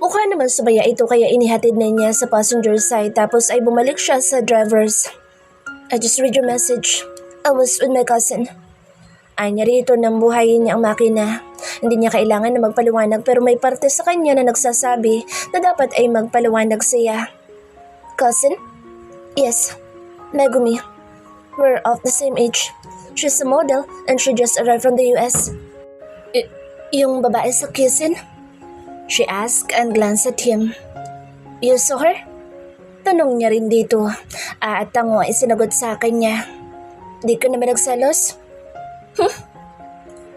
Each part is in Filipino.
Mukha naman sumaya ito kaya inihatid na niya sa passenger side tapos ay bumalik siya sa driver's. I just read your message. I was with my cousin. Anya rito nang buhayin niya ang makina. Hindi niya kailangan na magpaliwanag pero may parte sa kanya na nagsasabi na dapat ay magpaliwanag siya. Cousin? Yes, Megumi. We're of the same age. She's a model and she just arrived from the US. Yung babae sa kissing? She asked and glanced at him. You saw her? Tanong niya rin dito. At tango ay sinagot sa kanya. Di ka naman nagselos?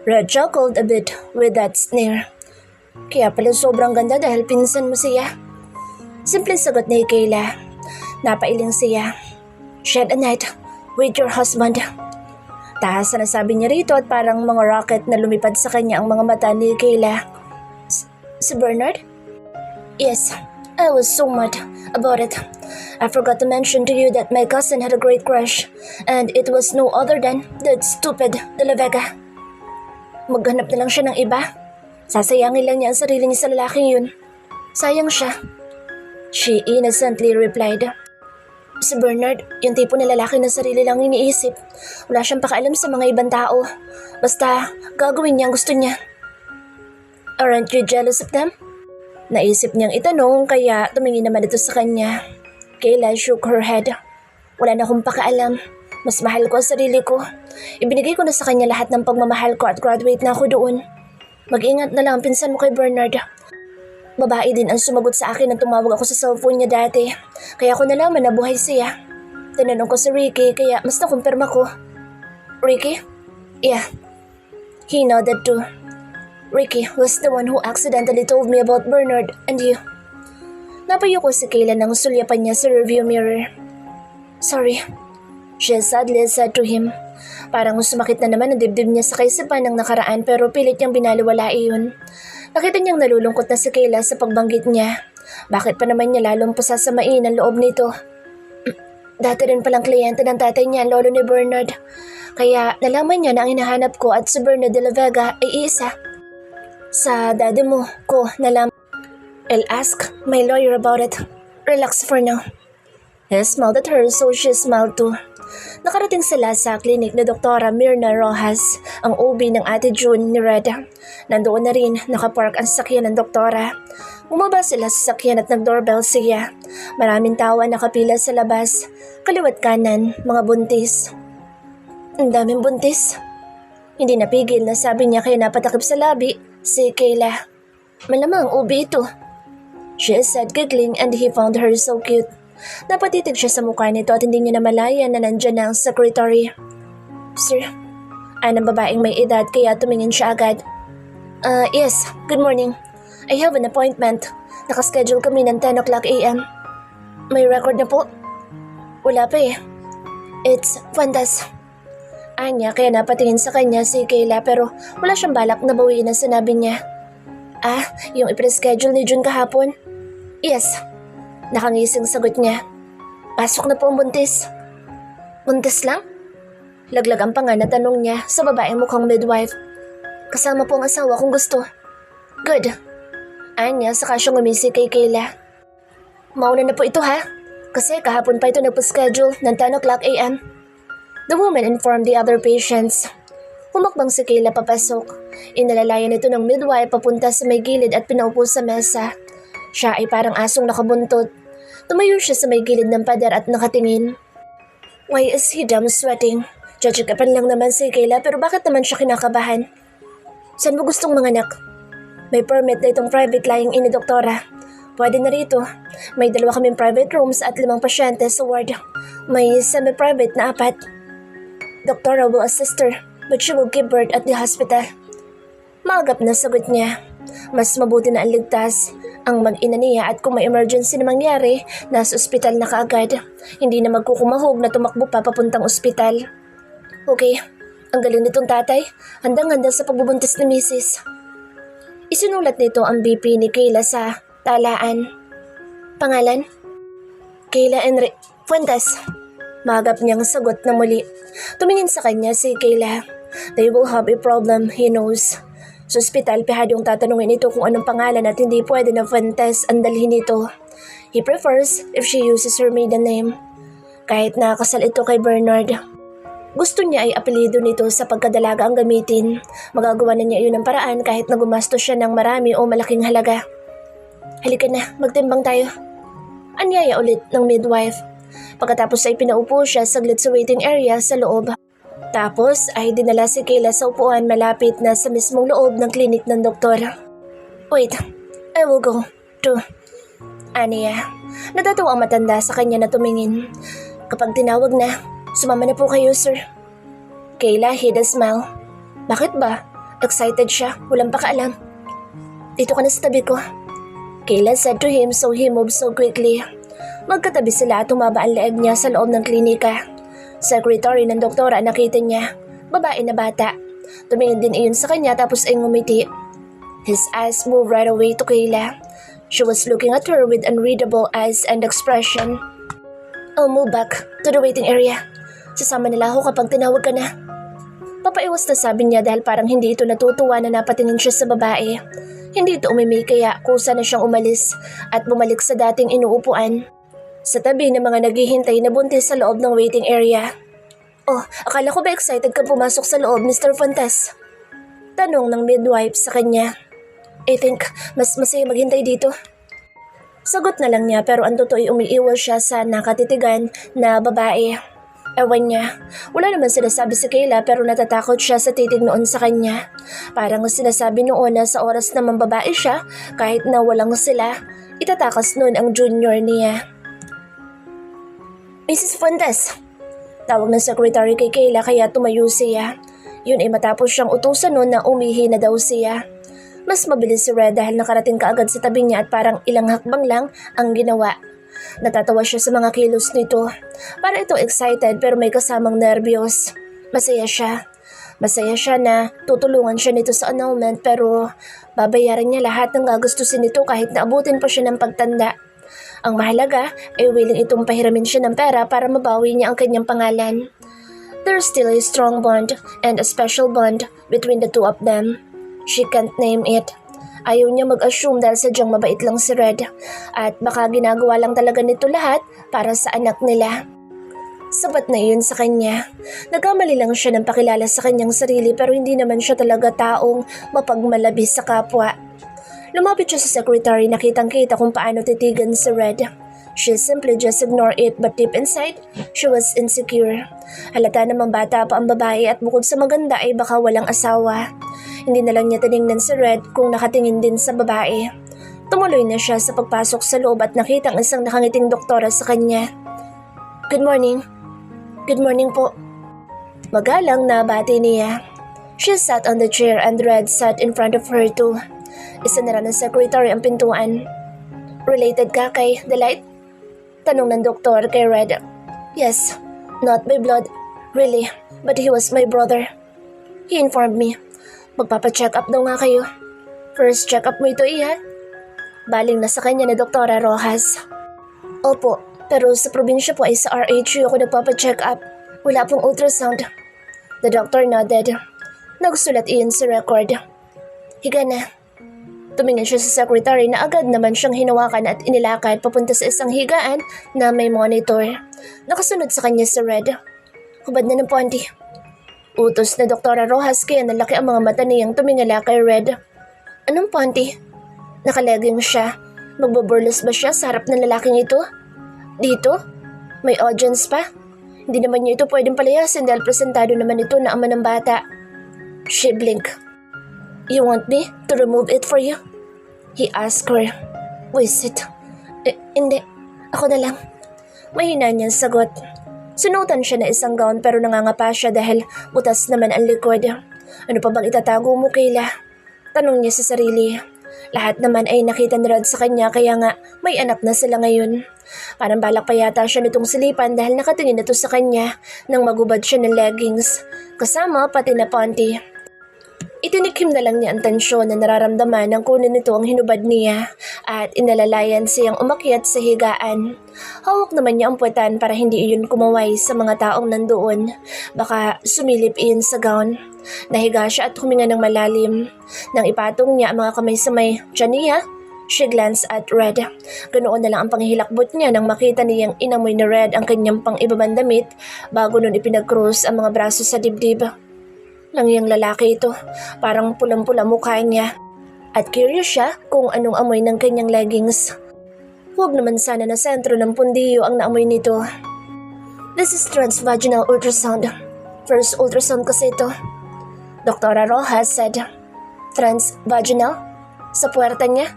Red chuckled a bit with that sneer. Kaya pala sobrang ganda dahil pinsan mo siya. Simpleng sagot ni Kayla. Napailing siya. She had a night with your husband. Taas na sabi niya rito at parang mga rocket na lumipad sa kanya ang mga mata ni Kayla. Si Bernard? Yes, I was so mad about it. I forgot to mention to you that my cousin had a great crush and it was no other than that stupid De La Vega. Maghanap na lang siya ng iba. Sasayangin lang niya ang sarili niya sa lalaking yun. Sayang siya. She innocently replied. Si Bernard, yung tipo na lalaki na sarili lang iniisip. Wala siyang pakaalam sa mga ibang tao. Basta gagawin niya ang gusto niya. Aren't you jealous of them? Naisip niyang itanong kaya tumingin naman ito sa kanya. Kayla shook her head. Wala na akong pakaalam. Mas mahal ko ang sarili ko. Ibinigay ko na sa kanya lahat ng pagmamahal ko at graduate na ako doon. Mag-ingat na lang ang pinsan mo kay Bernard. Babae din ang sumagot sa akin nang tumawag ako sa cellphone niya dati. Kaya ko nalaman na buhay siya. Tinanong ko si Ricky kaya mas nakumpirma ko. Ricky? Yeah. He nodded too. Ricky was the one who accidentally told me about Bernard and you. Napayo ko si Kayla nang sulyapan niya sa review mirror. Sorry, she sadly said to him. Parang sumakit na naman ang dibdib niya sa kaisipan ng nakaraan pero pilit niyang binaliwala iyon. Nakita niyang nalulungkot na si Kayla sa pagbanggit niya. Bakit pa naman niya lalong pasasamain ang loob nito? Dati rin palang kliyente ng tatay niya ang lolo ni Bernard. Kaya nalaman niya na ang hinahanap ko at si Bernard de la Vega ay isa. Sa daddy mo ko nalaman. I'll ask my lawyer about it. Relax for now. He smiled at her so she smiled too. Nakarating sila sa klinik ni Doktora Mirna Rojas, ang OB ng Ate June ni Red. Nandoon na rin nakapark ang sasakyan ng doktora. Bumaba sila sa sasakyan at nag-doorbell siya. Maraming tawa nakapila sa labas, kaliwat kanan, mga buntis. Ang daming buntis. Hindi napigil na sabi niya kaya napatakip sa labi si Kayla. Malamang OB ito. She said giggling and he found her so cute. Napatitig siya sa mukha nito at hindi niya namalayan na nandyan na ang secretary. Sir, anong babaeng may edad kaya tumingin siya agad. Yes, good morning. I have an appointment. Nakaschedule kami ng 10 o'clock a.m. May record na po? Wala pa eh. It's Fantas. Anya kaya napatingin sa kanya si Kayla pero wala siyang balak na bawiin ang sinabi niya. Yung ipreschedule ni June kahapon? Yes. Nakangising sagot niya. Pasok na po ang buntis. Buntis lang? Laglag ang panga na tanong niya sa babaeng mukhang midwife. Kasama po ang asawa kung gusto. Good. Anya saka siyang umisi kay Kayla. Mauna na po ito ha? Kasi kahapon pa ito nagpa-schedule ng 10 o'clock a.m. The woman informed the other patients. Humakbang si Kayla papasok. Inalalayan ito ng midwife papunta sa may gilid at pinaupo sa mesa. Siya ay parang asong nakabuntot. Tumayo siya sa may gilid ng pader at nakatingin. Why is he damn sweating? Judge-kapan lang naman si Kayla pero bakit naman siya kinakabahan? Saan mo gustong manganak? May permit na itong private lying in ni Doktora. Pwede na rito. May 2 kaming private rooms at 5 pasyente sa ward. May semi-private na 4. Doktora will assist her but she will give birth at the hospital. Maagap na sagot niya. Mas mabuti na ang ligtas ang mag-ina niya at kung may emergency na mangyari, nasa ospital na kaagad. Hindi na magkukumahog na tumakbo pa papuntang ospital. Okay, ang galing nitong tatay. Handang-handa sa pagbubuntis ni Mrs. Isinulat nito ang BP ni Kayla sa talaan. Pangalan? Kayla Fuentes. Magap niyang sagot na muli. Tumingin sa kanya si Kayla. They will have a problem, he knows. Sa ospital, pihadong tatanungin ito kung anong pangalan at hindi pwede na Fuentes ang dalhin ito. He prefers if she uses her maiden name. Kahit nakasal ito kay Bernard. Gusto niya ay apelido nito sa pagkadalaga ang gamitin. Magagawa na niya iyon ng paraan kahit na gumastos siya ng marami o malaking halaga. Halika na, magtimbang tayo. Anyaya ulit ng midwife. Pagkatapos ay pinaupo siya saglit sa waiting area sa loob. Tapos ay dinala si Kayla sa upuan malapit na sa mismong loob ng klinik ng doktor. Wait, I will go too. Aniya, natatawa ang matanda sa kanya na tumingin. Kapag tinawag na, sumama na po kayo, sir. Kayla hid a smile. Bakit ba? Excited siya, walang pakaalam. Dito ka na sa tabi ko. Kayla said to him so he moved so quickly. Magkatabi sila at tumaba ang leeg niya sa loob ng klinika. Secretary ng doktora nakita niya, babae na bata. Tumingin din iyon sa kanya tapos ay ngumiti. His eyes moved right away to Kayla. She was looking at her with unreadable eyes and expression. I'll move back to the waiting area. Sasama nila ako kapag tinawag ka na. Papaiwas na sabi niya dahil parang hindi ito natutuwa na napatingin siya sa babae. Hindi ito umimik kaya kusa na siyang umalis at bumalik sa dating inuupuan. Sa tabi ng mga naghihintay na buntis sa loob ng waiting area. Oh, akala ko ba excited ka pumasok sa loob, Mr. Fuentes? Tanong ng midwife sa kanya. I think mas masaya maghintay dito. Sagot na lang niya pero ang totoo ay umiiwas siya sa nakatitigan na babae. Ewan niya, wala naman sinasabi si Kayla pero natatakot siya sa titig noon sa kanya. Parang sinasabi noon na sa oras na mambabae siya kahit na walang sila, itatakas noon ang junior niya. Mrs. Fuentes, tawag ng secretary kay Kayla kaya tumayo siya. Yun ay matapos siyang utusan noon na umihi na daw siya. Mas mabilis si Red dahil nakarating kaagad sa tabi niya at parang ilang hakbang lang ang ginawa. Natatawa siya sa mga kilos nito. Para ito excited pero may kasamang nervyos. Masaya siya. Masaya siya na tutulungan siya nito sa annulment pero babayaran niya lahat ng gagastusin nito kahit naabutin pa siya ng pagtanda. Ang mahalaga ay willing itong pahiramin siya ng pera para mabawi niya ang kanyang pangalan. There's still a strong bond and a special bond between the two of them. She can't name it. Ayaw niya mag-assume dahil sadyang mabait lang si Red at baka ginagawa lang talaga nito lahat para sa anak nila. Sapat na iyon sa kanya. Nagkamali lang siya ng pakilala sa kanyang sarili pero hindi naman siya talaga taong mapagmalabis sa kapwa. Lumapit siya sa secretary na kitang-kita kung paano titigan si Red. She simply just ignored it but deep inside, she was insecure. Halata namang bata pa ang babae at bukod sa maganda ay baka walang asawa. Hindi na lang niya tinignan si Red kung nakatingin din sa babae. Tumuloy na siya sa pagpasok sa loob at nakita ang isang nakangiting doktora sa kanya. Good morning. Good morning po. Magalang na bati niya. She sat on the chair and Red sat in front of her too. Isinara ng secretary ang pintuan. Related ka kay Delight? Tanong ng doktor kay Red. Yes, not by blood, really, but he was my brother. He informed me. Magpapacheck up daw nga kayo. First check up mo ito, Iha? Baling na sa kanya ni Doktora Rojas. Opo, pero sa probinsya po ay sa RHU ako nagpapacheck up. Wala pong ultrasound. The doctor nodded. Nagsulat iyon sa record. Higa na. Tumingin siya sa secretary na agad naman siyang hinawakan at inilakad papunta sa isang higaan na may monitor. Nakasunod sa kanya si Red. Hubad na ng ponti. Utos na Doktora Rojas kaya nalaki ang mga mata niyang tumingala kay Red. Anong ponti? Nakaleging siya. Magbaburles ba siya sa harap ng lalaking ito? Dito? May audience pa? Hindi naman niya ito pwedeng palayasin dahil presentado naman ito na ama ng bata. She blinked. You want me to remove it for you? He asked her. Was it? Hindi. Ako na lang. Mahina niyang sagot. Sinutan siya na isang gown pero nangangapa siya dahil butas naman ang likod. Ano pa bang itatago mo, Kayla? Tanong niya sa sarili. Lahat naman ay nakita ni Rod sa kanya kaya nga may anak na sila ngayon. Parang balak pa yata siya nitong silipan dahil nakatingin ito sa kanya nang magubad siya ng leggings. Kasama pati na panty. Itinikim na lang niya ang tensyon na nararamdaman nang kunin nito ang hinubad niya at inalalayan siyang umakyat sa higaan. Hawak naman niya ang puwetan para hindi iyon kumaway sa mga taong nandoon. Baka sumilip iyon sa gown. Nahiga siya at huminga ng malalim. Nang ipatong niya ang mga kamay sa may tiyan niya, she glanced at Red. Ganoon na lang ang panghihilakbot niya nang makita niyang inamoy ni Red ang kanyang pang-ibabang damit bago nun ipinag-cross ang mga braso sa dibdib. Langyang lalaki ito, parang pulang-pula mukha niya. At curious siya kung anong amoy ng kanyang leggings. Huwag naman sana na sentro ng pundiyo ang naamoy nito. This is transvaginal ultrasound. First ultrasound kasi ito. Dr. Rojas said. Transvaginal? Sa puwerta niya?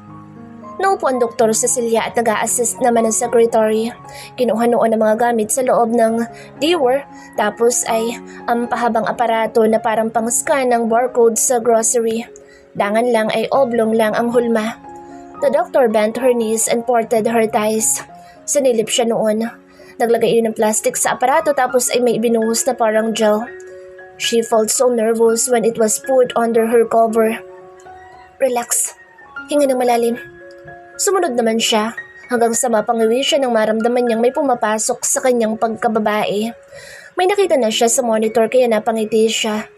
Naupo ang Dr. Cecilia at nag-a-assist naman ang secretary. Kinuha noon ang mga gamit sa loob ng drawer tapos ay ang pahabang aparato na parang pang-scan ng barcode sa grocery. Dangan lang ay oblong lang ang hulma. The doctor bent her knees and ported her thighs. Sinilip siya noon. Naglagay yun ng plastic sa aparato tapos ay may ibinuhos na parang gel. She felt so nervous when it was put under her cover. Relax. Hinga ng malalim. Sumunod naman siya hanggang sa mapangiwi siya nang maramdaman niyang may pumapasok sa kanyang pagkababae. May nakita na siya sa monitor kaya napangiti siya.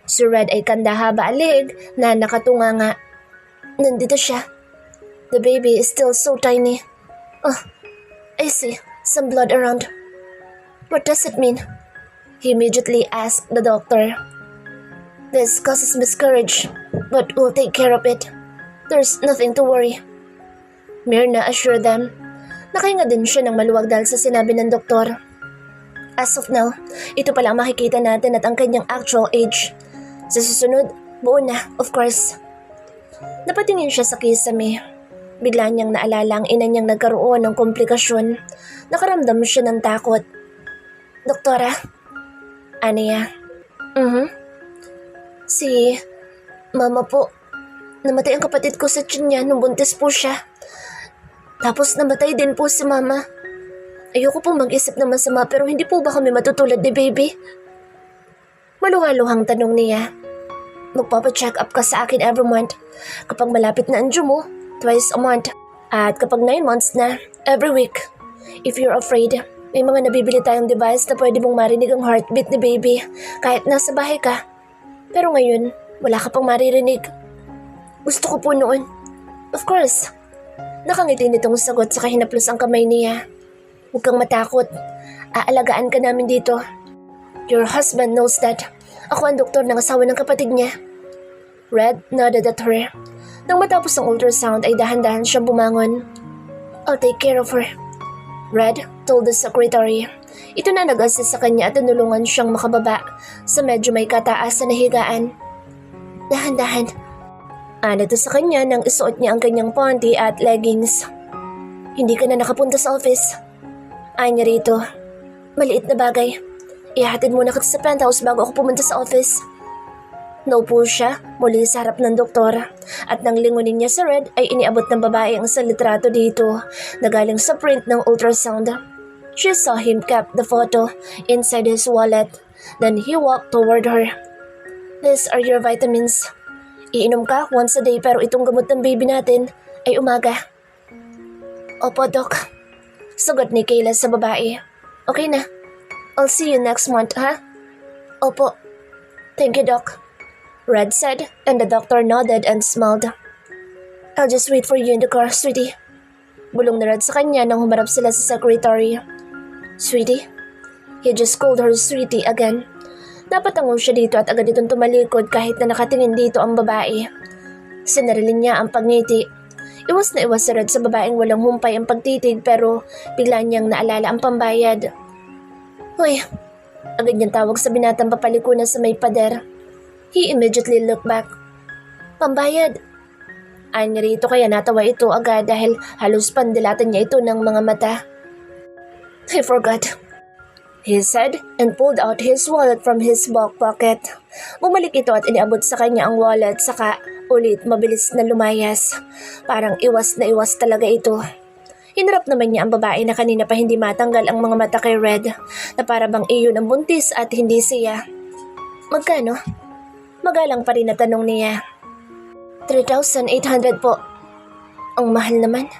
Si Red ay kandahaba alig na nakatunganga. Nandito siya. The baby is still so tiny. Oh, I see. Some blood around. What does it mean? He immediately asked the doctor. This causes miscarriage, but we'll take care of it. There's nothing to worry. Myrna assured them. Nakahinga din siya ng maluwag dahil sa sinabi ng doktor. As of now, ito pala ang makikita natin at ang kanyang actual age. Sa susunod, buo na, of course. Napatingin siya sa kisame. Bigla niyang naalala ang ina niyang nagkaroon ng komplikasyon. Nakaramdam siya ng takot. Doktora? Ano niya? Si Mama po. Namatay ang kapatid ko sa tiyan niya nung buntis po siya. Tapos namatay din po si Mama. Ayoko pong mag-isip na masama pero hindi po ba kami matutulad ni baby? Maluhaluhang tanong niya. Magpapa-check up ka sa akin every month. Kapag malapit na ang due mo, twice a month. At kapag 9 months na, every week. If you're afraid, may mga nabibili tayong device na pwede mong marinig ang heartbeat ni baby kahit nasa bahay ka. Pero ngayon, wala ka pang maririnig. Gusto ko po noon. Of course. Nakangiti nitong sagot sa kahinaplos ang kamay niya. Huwag kang matakot. Aalagaan ka namin dito. Your husband knows that. Ako ang doktor ng asawa ng kapatid niya. Red nodded at her. Nang matapos ang ultrasound ay dahan-dahan siyang bumangon. I'll take care of her. Red told the secretary. Ito na nag-assist sa kanya at tinulungan siyang makababa sa medyo may kataas na higaan. Dahan-dahan. Ano to sa kanya nang isuot niya ang kanyang panty at leggings. Hindi ka na nakapunta sa office. Ay niya rito. Maliit na bagay. Ihatid muna kita sa penthouse bago ako pumunta sa office. Naupo siya muli sa harap ng doktor at nang lingunin niya sa Red ay iniabot ng babae ang isang litrato dito na galing sa print ng ultrasound. She saw him keep the photo inside his wallet. Then he walked toward her. These are your vitamins. Iinom ka once a day pero itong gamot ng baby natin ay umaga. Opo, Doc. Sagot ni Kayla sa babae. Okay na. I'll see you next month, ha? Opo. Thank you, Doc. Red said, and the doctor nodded and smiled. I'll just wait for you in the car, sweetie. Bulong na Red sa kanya nang humarap sila sa secretary. Sweetie? He just called her sweetie again. Napatango siya dito at agad itong tumalikod kahit na nakatingin dito ang babae. Sinarilin niya ang pagngiti. Iwas na iwas si Red sa babaeng walang humpay ang pagtitig pero bigla niyang naalala ang pambayad. Hoy, agad niyang tawag sa binatang papaliko na sa may pader. He immediately looked back. Pambayad. Ayon niya rito kaya natawa ito agad dahil halos pandilatan niya ito ng mga mata. I forgot. He said and pulled out his wallet from his back pocket. Bumalik ito at iniabot sa kanya ang wallet saka ulit mabilis na lumayas. Parang iwas na iwas talaga ito. Hinarap naman niya ang babae na kanina pa hindi matanggal ang mga mata kay Red na para bang iyon ang buntis at hindi siya. Magkano? Magalang pa rin na tanong niya. 3,800 po. Ang mahal naman.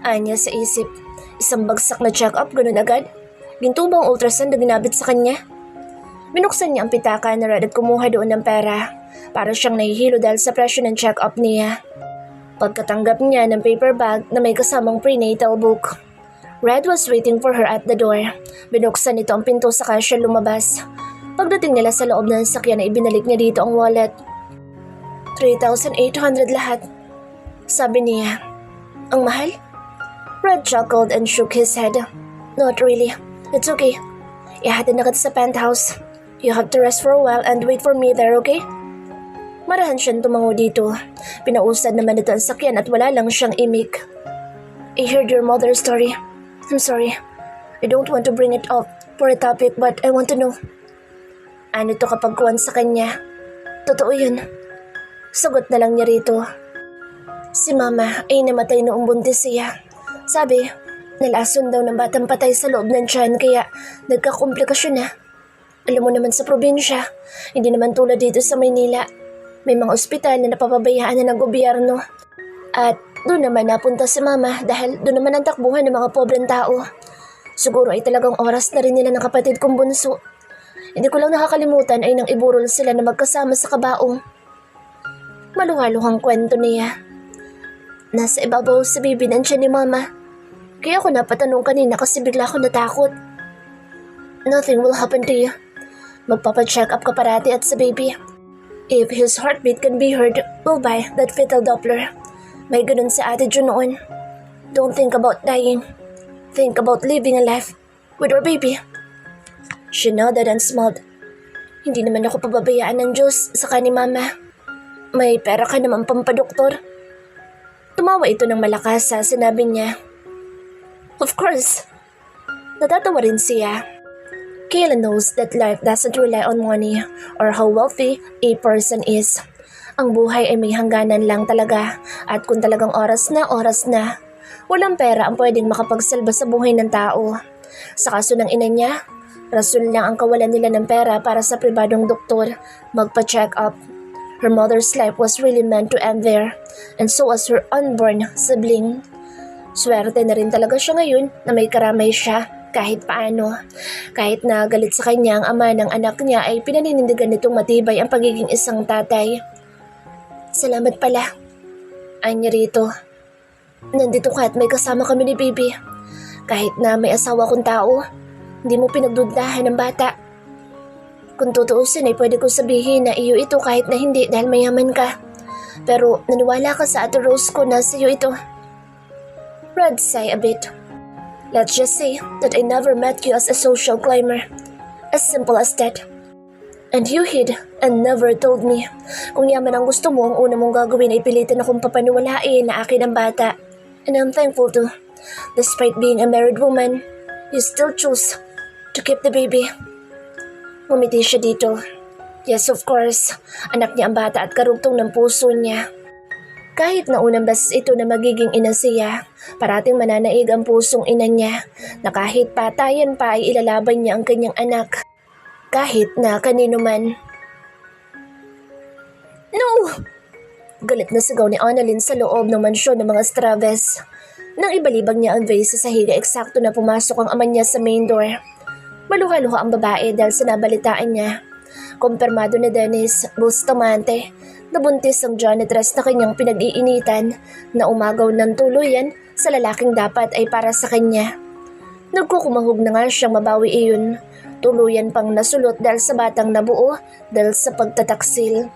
Anya sa isip. Isang bagsak na check-up, ganun agad. Ginto ba ang ultrasound na ginabit sa kanya? Binuksan niya ang pitaka na Red at kumuha doon ng pera. Para siyang nahihilo dahil sa presyo ng check-up niya. Pagkatanggap niya ng paper bag na may kasamang prenatal book, Red was waiting for her at the door. Binuksan nito ang pinto saka siya lumabas. Pagdating nila sa loob ng sasakyan na ibinalik niya dito ang wallet. 3,800 lahat, sabi niya. Ang mahal? Red chuckled and shook his head. Not really. It's okay. Ihatid na kita sa penthouse. You have to rest for a while and wait for me there, okay? Marahan siyang tumango dito. Pinausad naman ito ang sakyan at wala lang siyang imik. I heard your mother's story. I'm sorry. I don't want to bring it up for a topic but I want to know. Ano to kapag kuwan sa kanya? Totoo yun. Sagot na lang niya rito. Si Mama ay namatay noong buntis siya. Sabi, nalason daw ng batang patay sa loob ng tiyan kaya nagkakomplikasyon na. Alam mo naman sa probinsya, hindi naman tulad dito sa Maynila. May mga ospital na napapabayaan na ng gobyerno. At doon naman napunta si Mama dahil doon naman ang takbuhan ng mga pobreng tao. Siguro ay talagang oras na rin nila ng kapatid kong bunso. Hindi ko lang nakakalimutan ay nang iburol sila na magkasama sa kabaong. Maluhaluhang kwento niya. Nasa ibabaw sa bibi ng tiyan ni Mama. Kaya ako napatanong kanina kasi bigla ako natakot. Nothing will happen to you. Magpapacheck up ka parati at sa baby. If his heartbeat can be heard, we'll buy that fetal Doppler. May ganun sa attitude noon. Don't think about dying. Think about living a life with our baby. She nodded and smiled. Hindi naman ako pababayaan ng Diyos sa ni Mama. May pera ka naman pampadoktor. Tumawa ito ng malakas sa sinabi niya. Of course. Natatawa rin siya. Kayla knows that life doesn't rely on money or how wealthy a person is. Ang buhay ay may hangganan lang talaga at kung talagang oras na, walang pera ang pwedeng makapagsalba sa buhay ng tao. Sa kaso ng ina niya, rason lang ang kawalan nila ng pera para sa pribadong doktor magpa-check up. Her mother's life was really meant to end there and so was her unborn sibling. Swerte na rin talaga siya ngayon na may karamay siya kahit paano. Kahit na galit sa kanya ang ama ng anak niya ay pinaninindigan nitong matibay ang pagiging isang tatay. Salamat pala. Anya rito. Nandito ka at may kasama kami ni Baby. Kahit na may asawa kong tao, hindi mo pinagdudahan ng bata. Kung tutuusin ay pwede kong sabihin na iyo ito kahit na hindi dahil mayaman ka. Pero naniwala ka sa Ate Rose ko na sa iyo ito. Red sighed a bit. Let's just say that I never met you as a social climber. As simple as that. And you hid and never told me. Kung yaman ang gusto mo, ang una mong gagawin ay pilitin akong papaniwalain na akin ang bata. And I'm thankful to. Despite being a married woman, you still choose to keep the baby. Ngumiti siya dito. Yes, of course. Anak niya ang bata at karugtong ng puso niya. Kahit na unang beses ito na magiging ina siya, parating mananaig ang pusong ina niya na kahit patayan pa ay ilalaban niya ang kanyang anak. Kahit na kanino man. No! Galit na sigaw ni Annalyn sa loob ng mansyon ng mga Straves. Nang ibalibag niya ang vase sa sahiga, eksakto na pumasok ang ama niya sa main door. Maluha-luha ang babae dahil sa nabalitaan niya. Kumpirmado ni Dennis Bustamante na buntis ang janitress na kanyang pinag-iinitan na umagaw ng tuluyan sa lalaking dapat ay para sa kanya. Nagkukumahog na nga siyang mabawi iyon. Tuluyan pang nasulot dahil sa batang nabuo dahil sa pagtataksil.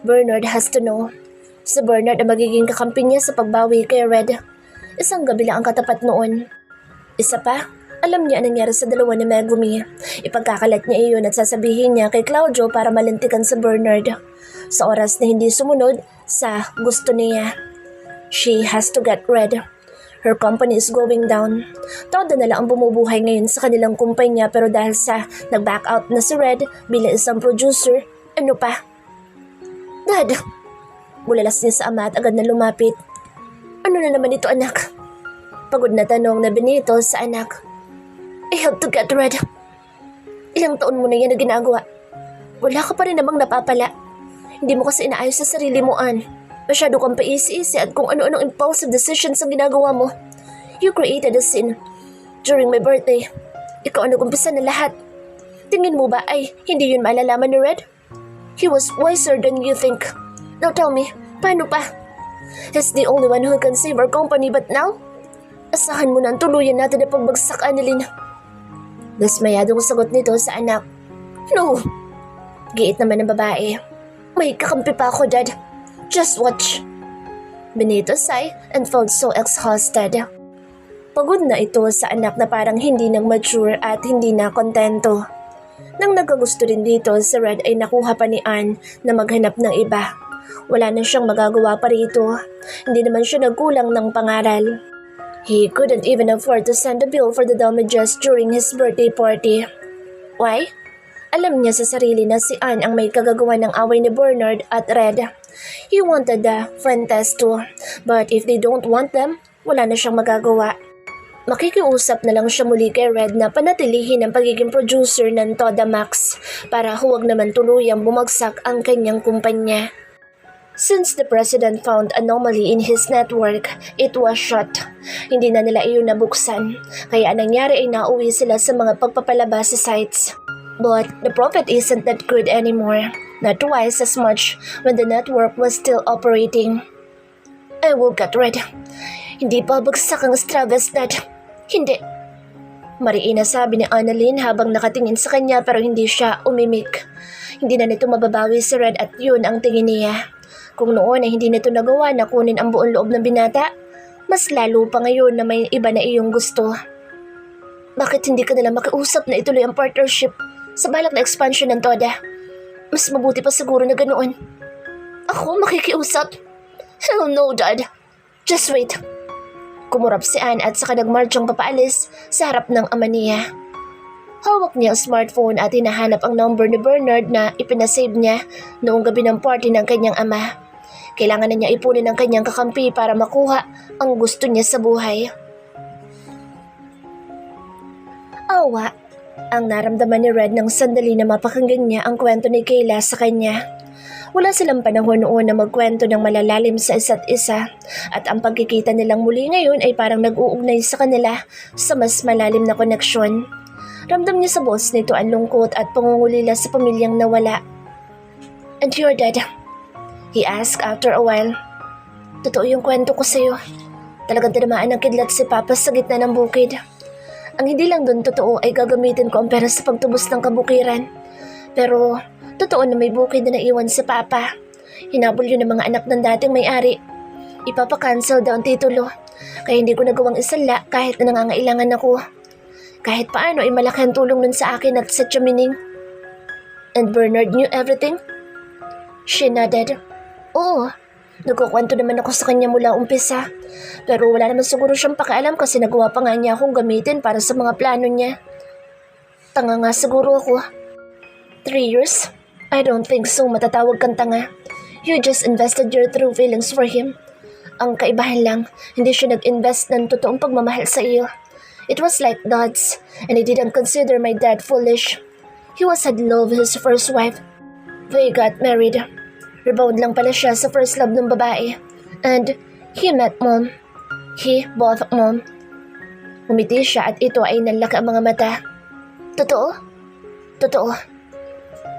Bernard has to know. Si Bernard ang magiging kakampi niya sa pagbawi kay Red. Isang gabi lang ang katapat noon. Isa pa, alam niya ang nangyari sa dalawa ni Megumi. Ipagkakalat niya iyon at sasabihin niya kay Claudio para malintikan sa Bernard. Sa oras na hindi sumunod sa gusto niya. She has to get Red. Her company is going down. Todo na lang ang bumubuhay ngayon sa kanilang kumpanya pero dahil sa nag-back out na si Red bilang isang producer, ano pa? Dad! Bulalas niya sa ama at agad na lumapit. Ano na naman ito, anak? Pagod na tanong na Benito sa anak. I have to get Red. Ilang taon mo na yan na ginagawa. Wala ka pa rin namang napapala. Hindi mo kasi inaayos sa sarili mo, Ann. Masyado kang paisi-isi at kung ano-anong impulsive decisions ang ginagawa mo. You created a scene during my birthday. Ikaw ang nag-umpisa na lahat. Tingin mo ba ay hindi yun malalaman ni Red? He was wiser than you think. Now tell me, paano pa? He's the only one who can save our company but now? Asahan mo na ang tuluyan natin na pagbagsak, Annalyn. Dasmayadong sagot nito sa anak. No! Giit naman ng babae. May kakampi pa ako, Dad. Just watch. Benito sighed and felt so exhausted. Pagod na ito sa anak na parang hindi nang mature at hindi na kontento. Nang nagkagusto rin dito, si Red ay nakuha pa ni Anne na maghanap ng iba. Wala na siyang magagawa pa rito. Hindi naman siya nagkulang ng pangaral. He couldn't even afford to send a bill for the damages during his birthday party. Why? Alam niya sa sarili na si Anne ang may kagagawa ng away ni Bernard at Red. He wanted the Fuentes too, but if they don't want them, wala na siyang magagawa. Makikiusap na lang siya muli kay Red na panatilihin ang pagiging producer ng Toda Max para huwag naman tuluyang bumagsak ang kanyang kumpanya. Since the president found anomaly in his network, it was shut. Hindi na nila iyon nabuksan, kaya nangyari ay nauwi sila sa mga pagpapalabas sa sites. But the profit isn't that good anymore, not twice as much when the network was still operating. I will get Red. Hindi pa bagsak ang Stravesnet. Hindi. Mariin na sabi ni Annalyn habang nakatingin sa kanya pero hindi siya umimik. Hindi na nito mababawi si Red at yun ang tingin niya. Kung noon ay hindi nito nagawa na kunin ang buong loob ng binata, mas lalo pa ngayon na may iba na iyong gusto. Bakit hindi ka nila makiusap na ituloy ang partnership sa balak na expansion ng Toda? Mas mabuti pa siguro na ganoon. Ako makikiusap? Hell no, Dad. Just wait. Kumurap si Anne at saka nagmarchang papaalis sa harap ng ama niya. Hawak niya ang smartphone at hinahanap ang number ni Bernard na ipinasave niya noong gabi ng party ng kanyang ama. Kailangan na niya ipunin ang kanyang kakampi para makuha ang gusto niya sa buhay. Awa ang naramdaman ni Red nang sandali na mapakinggan niya ang kwento ni Kayla sa kanya. Wala silang panahon noon na magkwento ng malalalim sa isa't isa at ang pagkikita nilang muli ngayon ay parang nag-uugnay sa kanila sa mas malalim na koneksyon. Ramdam niya sa boss nito ang lungkot at pangungulila sa pamilyang nawala. And your dad? He asked after a while. Totoo yung kwento ko sa'yo. Talagang tinamaan ng kidlat si Papa sa gitna ng bukid. Ang hindi lang doon totoo ay gagamitin ko ang pera sa pagtubos ng kabukiran. Pero totoo na may bukid na naiwan si Papa. Hinabol yun ng mga anak ng dating may-ari. Ipapakancel daw ang titulo. Kaya hindi ko nagawang isala kahit na nangangailangan ako. Kahit paano ay malaki ang tulong nun sa akin at sa Chamining. And Bernard knew everything? She nodded. Oo, nagkukwento naman ako sa kanya mula umpisa. Pero wala naman siguro siyang pakialam kasi nagawa pa nga niya akong gamitin para sa mga plano niya. Tanga nga siguro ako. 3 years? I don't think so, matatawag kang tanga. You just invested your true feelings for him. Ang kaibahan lang, hindi siya nag-invest ng totoong pagmamahal sa iyo. It was like dots, and I didn't consider my dad foolish. He was in love with his first wife. They got married. Rebound lang pala siya sa first love ng babae. And he met Mom. He both Mom. Umiti siya at ito ay nanlaki ang mga mata. Totoo? Totoo.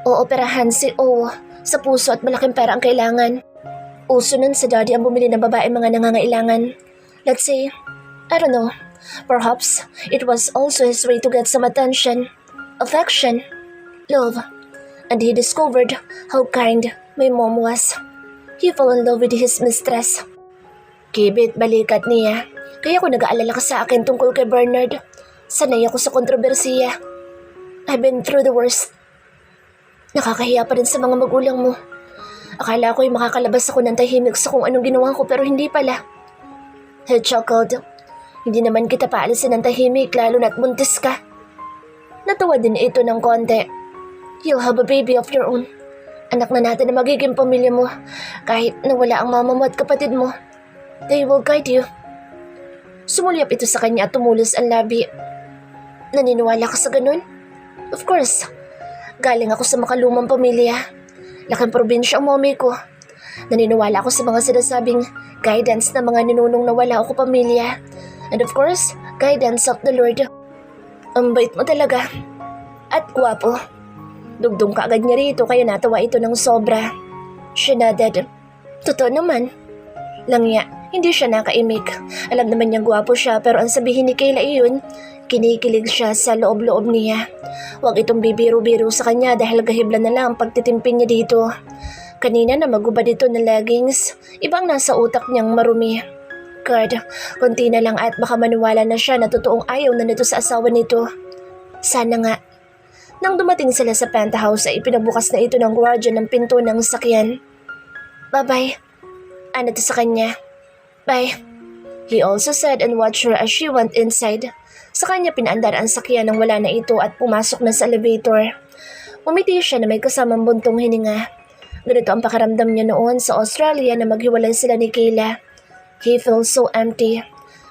Ooperahan si O sa puso at malaking pera ang kailangan. Uso nun sa daddy ang bumili ng babae mga nangangailangan. Let's say, I don't know, perhaps it was also his way to get some attention, affection, love. And he discovered how kind my mom was. He fell in love with his mistress. Kibit balikat niya. Kaya ko nag-aalala ka sa akin tungkol kay Bernard. Sanay ako sa kontrobersiya. I've been through the worst. Nakakahiya pa rin sa mga magulang mo. Akala ko ay makakalabas ako ng tahimik sa kung anong ginawa ko pero hindi pala. He chuckled. Hindi naman kita paalisin ng tahimik lalo na't buntis ka. Natawa din ito ng konti. You'll have a baby of your own. Anak na natin na magiging pamilya mo kahit nawala ang mama mo at kapatid mo. They will guide you. Sumulyap ito sa kanya at tumulos ang labi. Naniniwala ka sa ganun? Of course. Galing ako sa makalumang pamilya. Laking probinsya ang mommy ko. Naniniwala ako sa mga sinasabing guidance ng mga ninunong na wala ako pamilya. And of course, guidance of the Lord. Ang bait mo talaga. At gwapo. Dugdong kaagad niya rito kaya natawa ito ng sobra. She nodded. Totoo naman. Langya, hindi siya nakaimik. Alam naman niyang gwapo siya pero ang sabihin ni Kayla iyon, kinikilig siya sa loob-loob niya. Huwag itong bibiro-biro sa kanya dahil gahibla na lang ang pagtitimpin niya dito. Kanina na magubad ito ng leggings, ibang nasa utak niyang marumi. God, konti na lang at baka maniwala na siya na totoong ayaw na nito sa asawa nito. Sana nga. Nang dumating sila sa penthouse ay ipinabukas na ito ng gwardiya ng pinto ng sakyan. Bye-bye. Ano to sa kanya? Bye. He also said and watched her as she went inside. Sa kanya pinaandar ang sakyan nang wala na ito at pumasok na sa elevator. Umiti siya na may kasamang buntong hininga. Ganito ang pakiramdam niya noon sa Australia na maghiwalay sila ni Kayla. He feels so empty.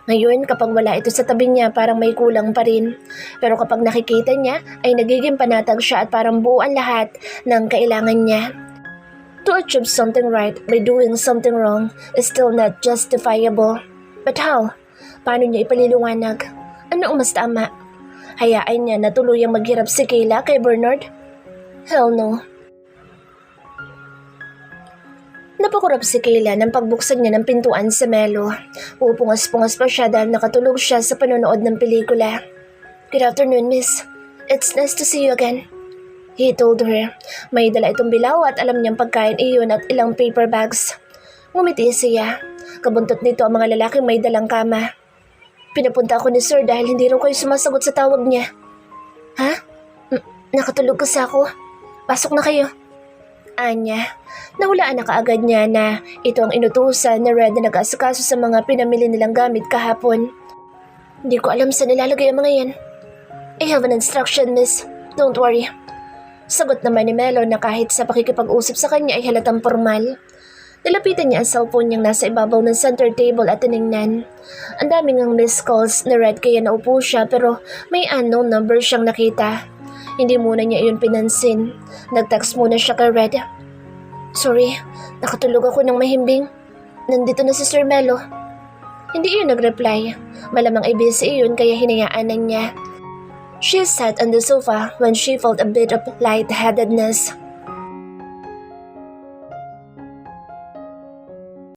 Ngayon kapag wala ito sa tabi niya parang may kulang pa rin. Pero kapag nakikita niya ay nagiging panatag siya at parang buo ang lahat ng kailangan niya. To achieve something right by doing something wrong is still not justifiable. But how? Paano niya ipaliliwanag? Ano ang mas tama? Hayaan niya na tuluyang maghirap si Kayla kay Bernard? Hell no. Napakurap si Kayla nang pagbuksan niya ng pintuan sa Melo. Pupungas-pungas pa siya dahil nakatulog siya sa panonood ng pelikula. Good afternoon, miss. It's nice to see you again. He told her. May dala itong bilaw at alam niyang pagkain iyon at ilang paper bags. Ngumiti siya. Kabuntot nito ang mga lalaking may dalang kama. Pinapunta ako ni sir dahil hindi raw kayo sumasagot sa tawag niya. Ha? Nakatulog kasi ako. Pasok na kayo. Anya, nahulaan na kaagad niya na ito ang inutusan ni Red na nag-asikaso sa mga pinamili nilang gamit kahapon. Hindi ko alam saan nilalagay ang mga yan. I have an instruction, miss. Don't worry. Sagot naman ni Melo na kahit sa pakikipag-usap sa kanya ay halatang formal. Nalapitan niya ang cellphone niyang nasa ibabaw ng center table at tiningnan. Ang daming ang missed calls ni Red kaya naupo siya pero may unknown number siyang nakita. Hindi muna niya iyon pinansin. Nag-text muna siya kay Red. Sorry, nakatulog ako ng mahimbing. Nandito na si Sir Melo. Hindi iyon nag-reply. Malamang ay busy iyon kaya hinayaan na niya. She sat on the sofa when she felt a bit of lightheadedness.